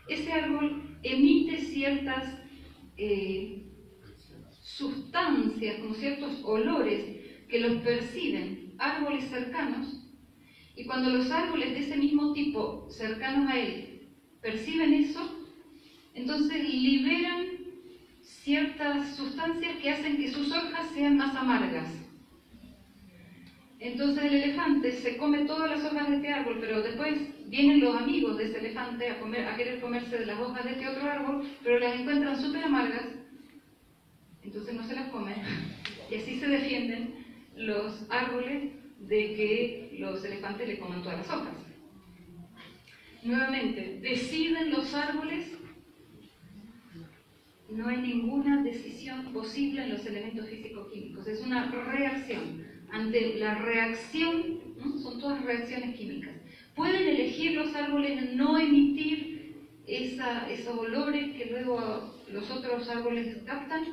ese árbol emite ciertas sustancias, como ciertos olores que los perciben árboles cercanos, y cuando los árboles de ese mismo tipo cercanos a él perciben eso, entonces liberan ciertas sustancias que hacen que sus hojas sean más amargas. Entonces el elefante se come todas las hojas de este árbol, pero después vienen los amigos de ese elefante a querer comerse de las hojas de este otro árbol, pero las encuentran súper amargas, entonces no se las comen. Y así se defienden los árboles de que los elefantes le coman todas las hojas. Nuevamente, ¿deciden los árboles? No hay ninguna decisión posible en los elementos físico-químicos, es una reacción. Ante la reacción, ¿no? Son todas reacciones químicas. ¿Pueden elegir los árboles no emitir esos olores que luego los otros árboles captan?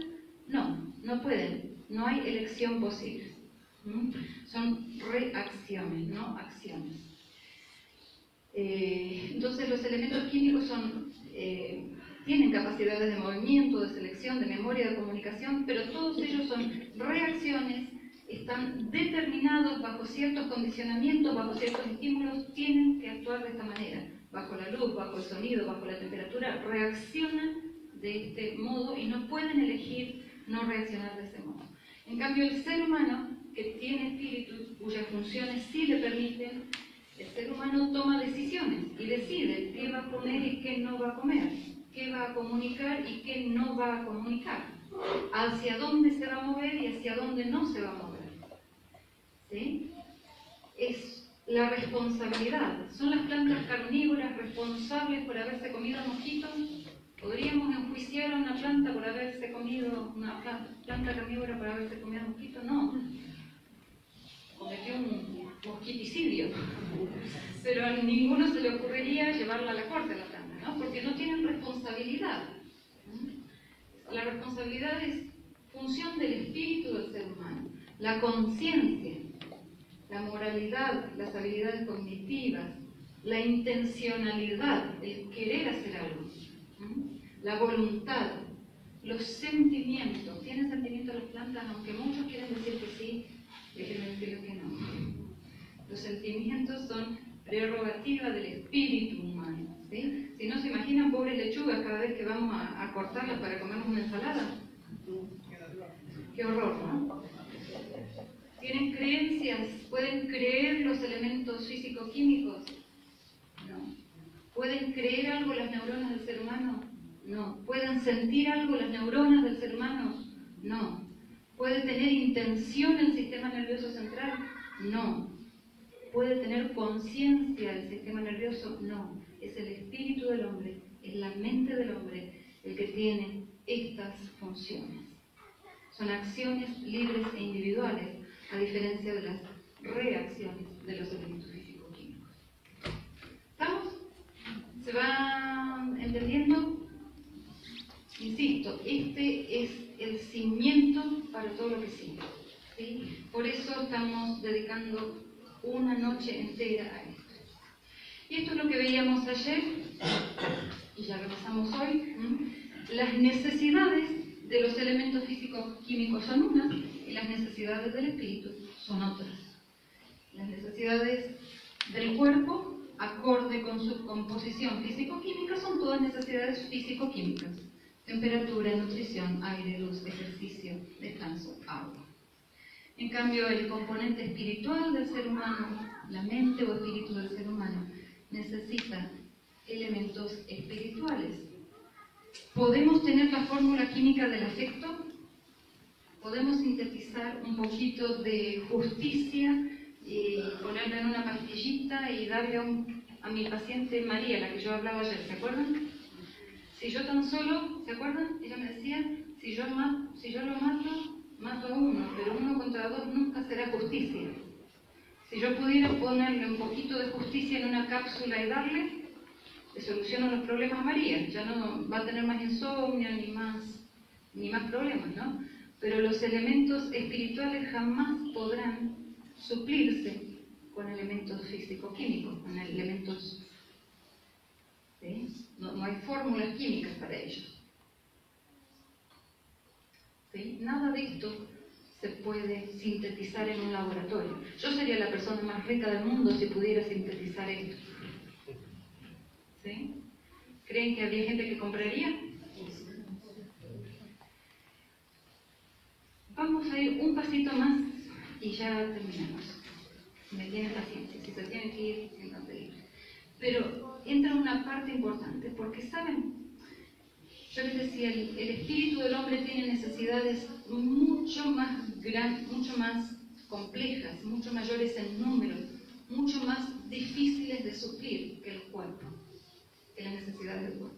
No, no pueden. No hay elección posible. Son reacciones, no acciones. Entonces los elementos químicos tienen capacidades de movimiento, de selección, de memoria, de comunicación, pero todos ellos son reacciones, están determinados bajo ciertos condicionamientos, bajo ciertos estímulos, tienen que actuar de esta manera. Bajo la luz, bajo el sonido, bajo la temperatura, reaccionan de este modo y no pueden elegir no reaccionar de ese modo. En cambio, el ser humano, que tiene espíritu, cuyas funciones sí le permiten, el ser humano toma decisiones y decide qué va a comer y qué no va a comer, qué va a comunicar y qué no va a comunicar, hacia dónde se va a mover y hacia dónde no se va a mover. ¿Sí? Es la responsabilidad. ¿Son las plantas carnívoras responsables por haberse comido mosquitos? ¿Podríamos enjuiciar a una planta por haberse comido, una planta carnívora por haberse comido mosquitos? No. Cometió un mosquiticidio. Pero a ninguno se le ocurriría llevarla a la corte a la planta, ¿no? Porque no tienen responsabilidad. La responsabilidad es función del espíritu del ser humano. La conciencia, la moralidad, las habilidades cognitivas, la intencionalidad, el querer hacer algo, la voluntad, los sentimientos. ¿Tienen sentimientos las plantas? Aunque muchos quieren decir que sí, déjenme decirles que no. Los sentimientos son prerrogativa del espíritu humano. ¿Sí? Si no se imaginan, pobres lechugas, cada vez que vamos a cortarlas para comernos una ensalada. Qué horror, ¿no? ¿Tienen creencias? ¿Pueden creer los elementos físico-químicos? No. ¿Pueden creer algo las neuronas del ser humano? No. ¿Pueden sentir algo las neuronas del ser humano? No. ¿Puede tener intención el sistema nervioso central? No. ¿Puede tener conciencia el sistema nervioso? No. Es el espíritu del hombre, es la mente del hombre el que tiene estas funciones. Son acciones libres e individuales, a diferencia de las reacciones de los elementos físico-químicos. ¿Estamos? ¿Se va entendiendo? Insisto, este es el cimiento para todo lo que sigue. ¿Sí? Por eso estamos dedicando una noche entera a esto. Y esto es lo que veíamos ayer, y ya repasamos hoy. Las necesidades de los elementos físico-químicos son unas, y las necesidades del espíritu son otras. Las necesidades del cuerpo, acorde con su composición físico-química, son todas necesidades físico-químicas. Temperatura, nutrición, aire, luz, ejercicio, descanso, agua. En cambio, el componente espiritual del ser humano, la mente o espíritu del ser humano, necesita elementos espirituales. ¿Podemos tener la fórmula química del afecto? ¿Podemos sintetizar un poquito de justicia y ponerla en una pastillita y darle a mi paciente María, la que yo hablaba ayer, ¿se acuerdan? Si yo tan solo, ¿se acuerdan? Ella me decía, si yo lo mato a uno, pero 1 contra 2 nunca será justicia. Si yo pudiera ponerle un poquito de justicia en una cápsula y darle, le soluciono los problemas a María. Ya no va a tener más insomnio ni más problemas, ¿no? Pero los elementos espirituales jamás podrán suplirse con elementos físico-químicos, con elementos... ¿sí? No hay fórmulas químicas para ellos. ¿Sí? Nada de esto se puede sintetizar en un laboratorio. Yo sería la persona más rica del mundo si pudiera sintetizar esto. ¿Sí? ¿Creen que habría gente que compraría? Vamos a ir un pasito más y ya terminamos. Me tienen paciencia, si se tienen que ir, siéntanse libres. Pero entra una parte importante, porque ¿saben? Yo les decía, el espíritu del hombre tiene necesidades mucho más grandes, mucho más complejas, mucho mayores en número, mucho más difíciles de suplir que el cuerpo, que las necesidades del cuerpo.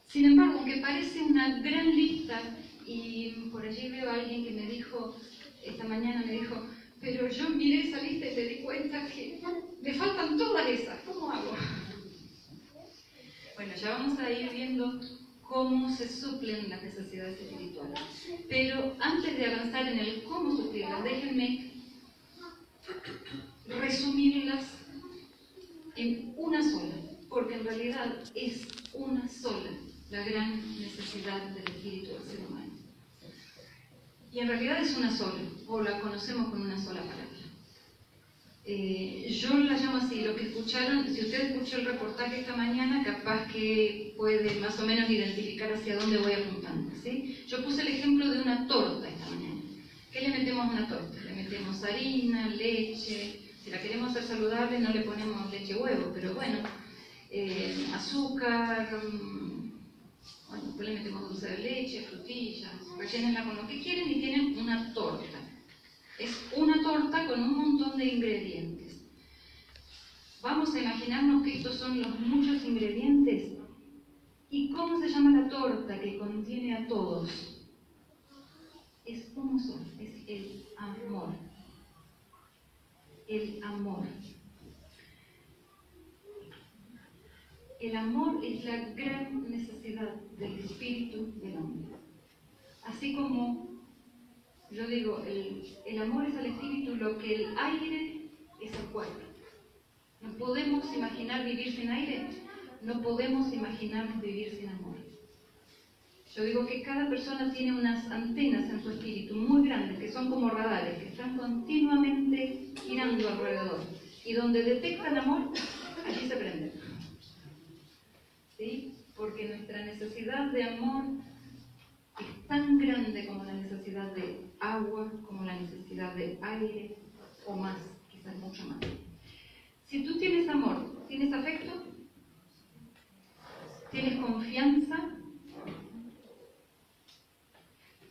Sin embargo, aunque parece una gran lista, y por allí veo a alguien que me dijo, esta mañana me dijo, pero yo miré esa lista y me di cuenta que me faltan todas esas. ¿Cómo hago? Bueno, ya vamos a ir viendo cómo se suplen las necesidades espirituales. Pero antes de avanzar en el cómo suplirlas, déjenme resumirlas en una sola, porque en realidad es una sola la gran necesidad del espíritu del ser humano. Y en realidad es una sola, o la conocemos con una sola palabra. Yo la llamo así, lo que escucharon, si usted escuchó el reportaje esta mañana, capaz que puede más o menos identificar hacia dónde voy apuntando, ¿sí? Yo puse el ejemplo de una torta esta mañana. ¿Qué le metemos a una torta? Le metemos harina, leche, si la queremos hacer saludable no le ponemos leche huevo, pero bueno, azúcar, bueno, después le metemos dulce de leche, frutillas, rellénenla con lo que quieren y tienen una torta. Es una torta con un montón de ingredientes. Vamos a imaginarnos que estos son los muchos ingredientes. ¿Y cómo se llama la torta que contiene a todos? Es uno solo, es el amor. El amor. El amor es la gran necesidad del espíritu del hombre. Así como yo digo, el amor es al espíritu lo que el aire es al cuerpo. No podemos imaginar vivir sin aire, no podemos imaginarnos vivir sin amor. Yo digo que cada persona tiene unas antenas en su espíritu muy grandes, que son como radares, que están continuamente girando alrededor. Y donde detectan amor, allí se prenden. ¿Sí? Porque nuestra necesidad de amor es tan grande como la necesidad de agua, como la necesidad de aire, o más, quizás mucho más. Si tú tienes amor, ¿tienes afecto? ¿Tienes confianza?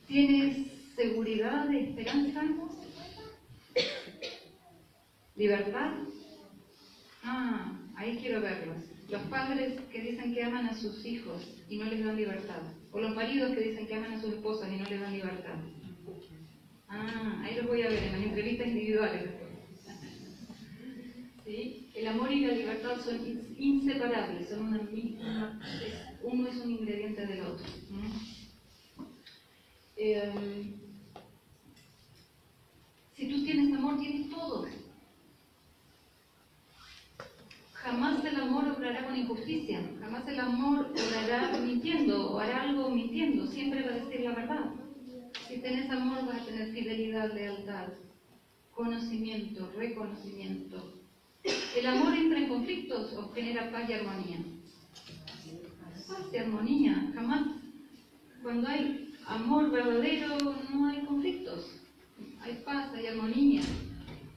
¿Tienes seguridad, esperanza? ¿Libertad? Ahí quiero verlos. Los padres que dicen que aman a sus hijos y no les dan libertad. O los maridos que dicen que aman a sus esposas y no les dan libertad. Ahí los voy a ver en las entrevistas individuales. ¿Sí? El amor y la libertad son inseparables, son una misma, uno es un ingrediente del otro. Si tú tienes amor, tienes todo. Jamás el amor obrará con injusticia, jamás el amor obrará mintiendo o hará algo mintiendo, siempre va a decir la verdad. Si tenés amor vas a tener fidelidad, lealtad, conocimiento, reconocimiento. ¿El amor entra en conflictos o genera paz y armonía? Paz y armonía, jamás. Cuando hay amor verdadero no hay conflictos, hay paz, hay armonía.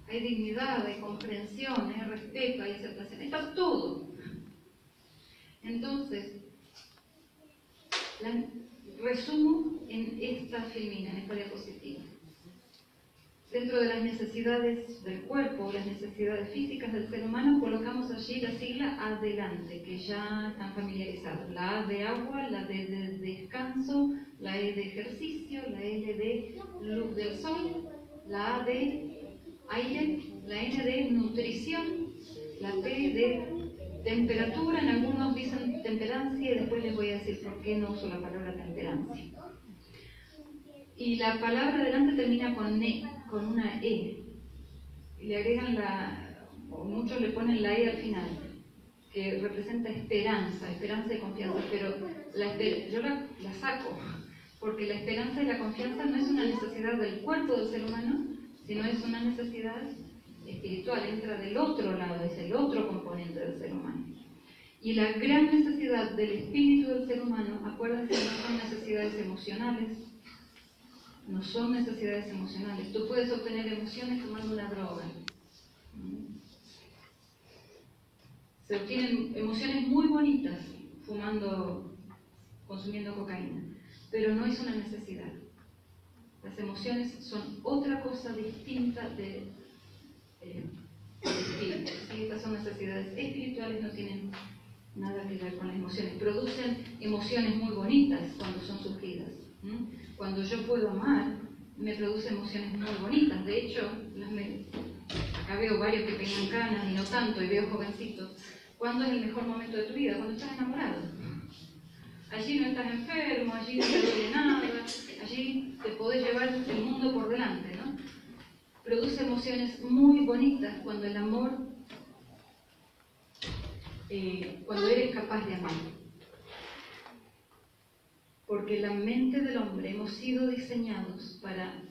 Hay dignidad, hay comprensión, hay respeto, hay aceptación, está todo. Entonces, resumo en esta filmina, en esta diapositiva. Dentro de las necesidades del cuerpo, las necesidades físicas del ser humano, colocamos allí la sigla adelante, que ya están familiarizados. La A de agua, la D de descanso, la E de ejercicio, la L de luz del sol, la A de aire, la N de nutrición, la T de temperatura, en algunos dicen temperancia y después les voy a decir por qué no uso la palabra temperancia. Y la palabra delante termina con una E, y le agregan o muchos le ponen la E al final, que representa esperanza y confianza, pero yo la saco, porque la esperanza y la confianza no es una necesidad del cuerpo del ser humano, sino es una necesidad espiritual, entra del otro lado, es el otro componente del ser humano. Y la gran necesidad del espíritu del ser humano, acuérdense, no son necesidades emocionales, no son necesidades emocionales. Tú puedes obtener emociones tomando una droga. Se obtienen emociones muy bonitas consumiendo cocaína, pero no es una necesidad. Las emociones son otra cosa distinta del espíritu. ¿Sí? Estas son necesidades espirituales, no tienen nada que ver con las emociones. Producen emociones muy bonitas cuando son surgidas. Cuando yo puedo amar, me produce emociones muy bonitas. De hecho, acá veo varios que tengan canas y no tanto, y veo jovencitos. ¿Cuándo es el mejor momento de tu vida? Cuando estás enamorado. Allí no estás enfermo, allí no te duele nada, allí te podés llevar el mundo por delante, ¿no? Produce emociones muy bonitas cuando el amor, cuando eres capaz de amar. Porque la mente del hombre hemos sido diseñados para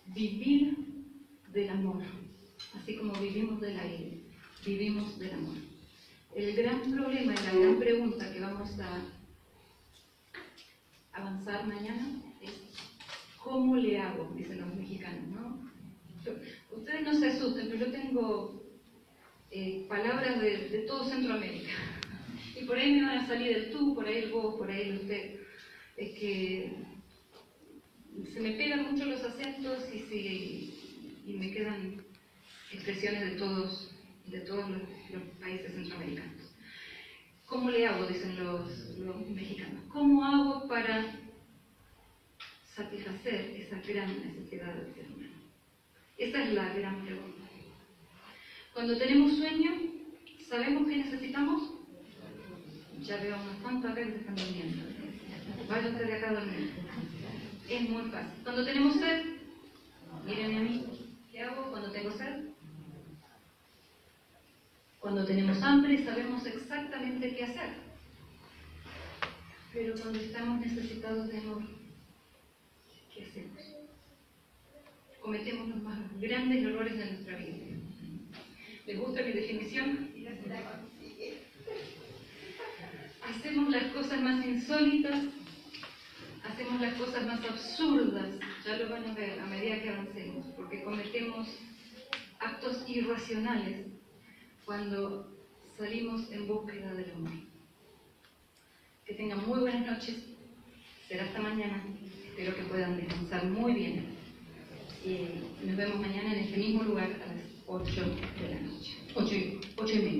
vivir del amor, así como vivimos del aire, vivimos del amor. El gran problema y la gran pregunta que vamos a avanzar mañana es ¿cómo le hago? Dicen los mexicanos, ¿no? Ustedes no se asusten, pero yo tengo palabras de todo Centroamérica. Y por ahí me van a salir el tú, por ahí el vos, por ahí el usted. Es que se me pegan mucho los acentos y me quedan expresiones de todos los países centroamericanos. ¿Cómo le hago? Dicen los mexicanos. ¿Cómo hago para satisfacer esa gran necesidad del ser humano? Esa es la gran pregunta. Cuando tenemos sueño, ¿sabemos qué necesitamos? Ya veo unos cuantos acá que se están durmiendo. Vaya usted de acá a dormir. Es muy fácil. Cuando tenemos sed, mírenme a mí. ¿Qué hago cuando tengo sed? Cuando tenemos hambre sabemos exactamente qué hacer. Pero cuando estamos necesitados de amor, ¿qué hacemos? Cometemos los más grandes errores de nuestra vida. ¿Les gusta mi definición? Hacemos las cosas más insólitas, hacemos las cosas más absurdas, ya lo van a ver a medida que avancemos, porque cometemos actos irracionales cuando salimos en búsqueda del amor. Que tengan muy buenas noches, será hasta mañana, espero que puedan descansar muy bien y nos vemos mañana en este mismo lugar a las 8 de la noche, 8:30.